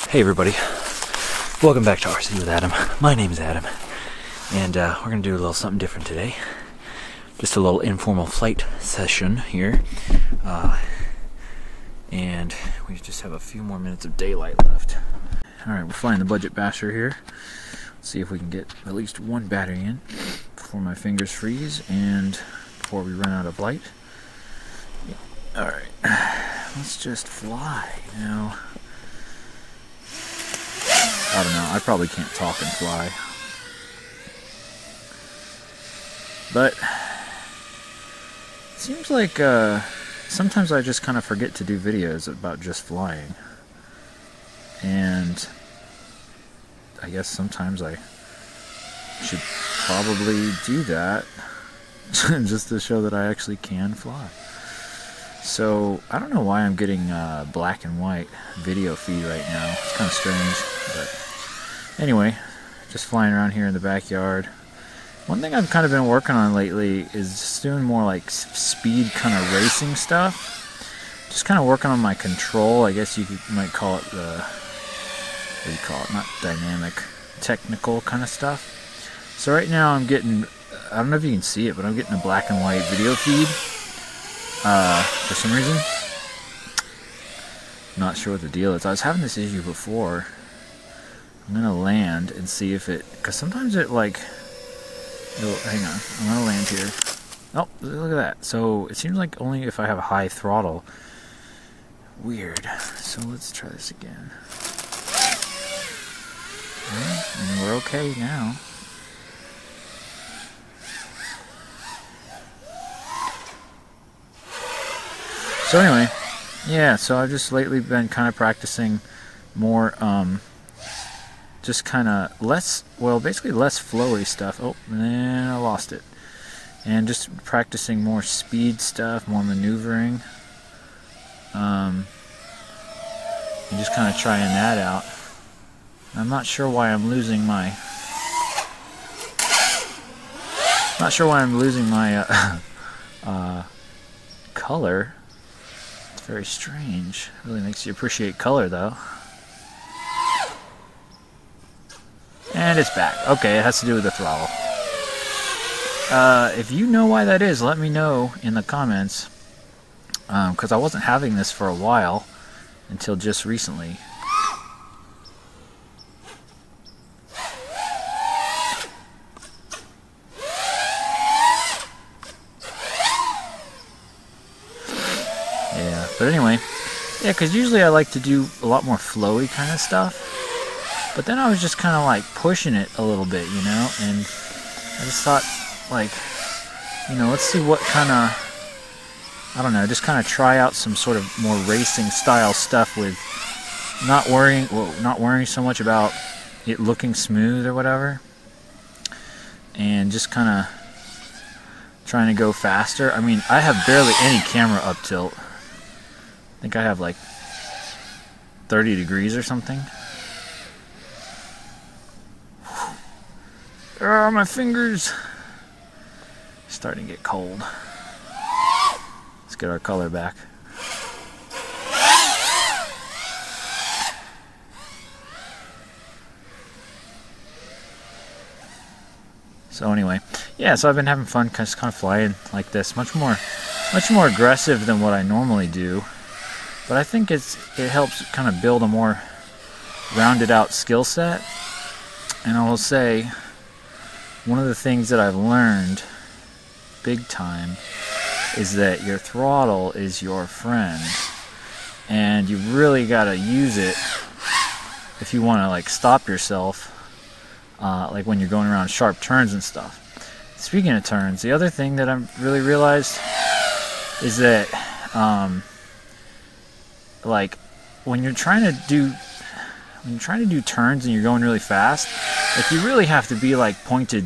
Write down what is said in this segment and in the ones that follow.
Hey everybody, welcome back to RC with Adam. My name is Adam, and we're going to do a little something different today. Just a little informal flight session here. And we just have a few more minutes of daylight left. Alright, we're flying the budget basher here. Let's see if we can get at least one battery in before my fingers freeze and before we run out of light. Alright, let's just fly now. I don't know, I probably can't talk and fly. But it seems like sometimes I just kind of forget to do videos about just flying. And I guess sometimes I should probably do that just to show that I actually can fly. So I don't know why I'm getting black and white video feed right now. It's kind of strange, but anyway, just flying around here in the backyard. One thing I've kind of been working on lately is just doing more like speed kind of racing stuff. Just kind of working on my control. I guess you might call it the, what do you call it? Not dynamic, technical kind of stuff. So right now I'm getting, I don't know if you can see it, but I'm getting a black and white video feed. For some reason, not sure what the deal is. I was having this issue before. I'm gonna land and see if it, because sometimes it like, hang on, I'm gonna land here. Oh, look at that. So it seems like only if I have a high throttle. Weird. So let's try this again. Okay, and we're okay now. So anyway, yeah, so I've just lately been kind of practicing more, just kind of less, well, basically less flowy stuff. Oh, and I lost it. And just practicing more speed stuff, more maneuvering. And just kind of trying that out. I'm not sure why I'm losing my, color. Very strange. Really makes you appreciate color, though. And it's back. Okay, it has to do with the throttle. If you know why that is, let me know in the comments. Because I wasn't having this for a while until just recently. But anyway, yeah, because usually I like to do a lot more flowy kind of stuff. But then I was just kind of like pushing it a little bit, you know? And I just thought, like, you know, let's see what kind of, I don't know, just kind of try out some sort of more racing style stuff with not worrying so much about it looking smooth or whatever. And just kind of trying to go faster. I mean, I have barely any camera up tilt. I think I have like 30 degrees or something. Oh, my fingers starting to get cold. Let's get our color back. So anyway, yeah, so I've been having fun just kind of flying like this, much more aggressive than what I normally do. But I think it helps kind of build a more rounded out skill set. And I will say, one of the things that I've learned big time is that your throttle is your friend. And you really got to use it if you want to like stop yourself, like when you're going around sharp turns and stuff. Speaking of turns, the other thing that I've really realized is that like when you're trying to do turns and you're going really fast, like you really have to be like pointed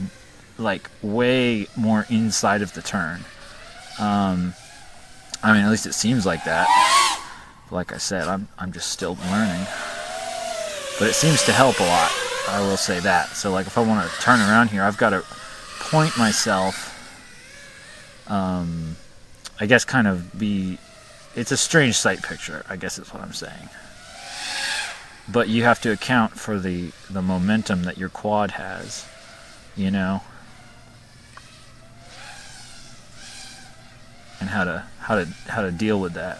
like way more inside of the turn. I mean, at least it seems like that. But like I said, I'm just still learning, but it seems to help a lot, I will say that. So like if I want to turn around here, I've got to point myself, I guess kind of be, it's a strange sight picture, I guess is what I'm saying. but you have to account for the momentum that your quad has, you know, and how to deal with that.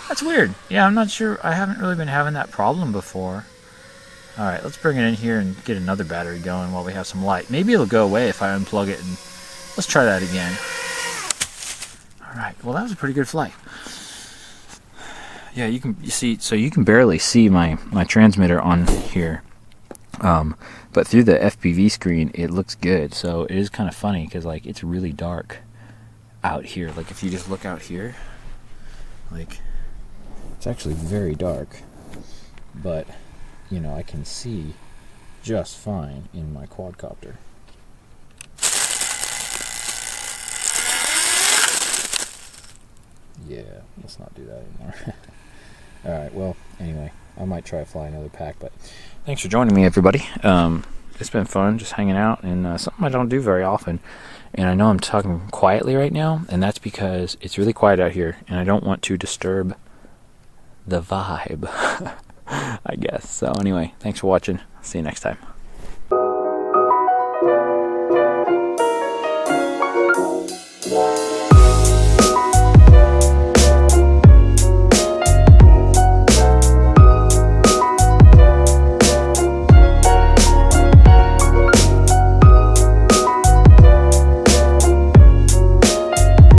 That's weird. Yeah, I'm not sure. I haven't really been having that problem before. Alright, let's bring it in here and get another battery going while we have some light. Maybe it'll go away if I unplug it, and let's try that again. Alright, well that was a pretty good flight. Yeah, you can barely see my transmitter on here. But through the FPV screen it looks good. So it is kind of funny because like it's really dark out here. Like if you just look out here, like it's actually very dark, but you know, I can see just fine in my quadcopter. Yeah, let's not do that anymore. Alright, well, anyway, I might try to fly another pack, but thanks for joining me, everybody. It's been fun just hanging out, and something I don't do very often. And I know I'm talking quietly right now, and that's because it's really quiet out here, and I don't want to disturb the vibe, I guess. So anyway, thanks for watching. See you next time.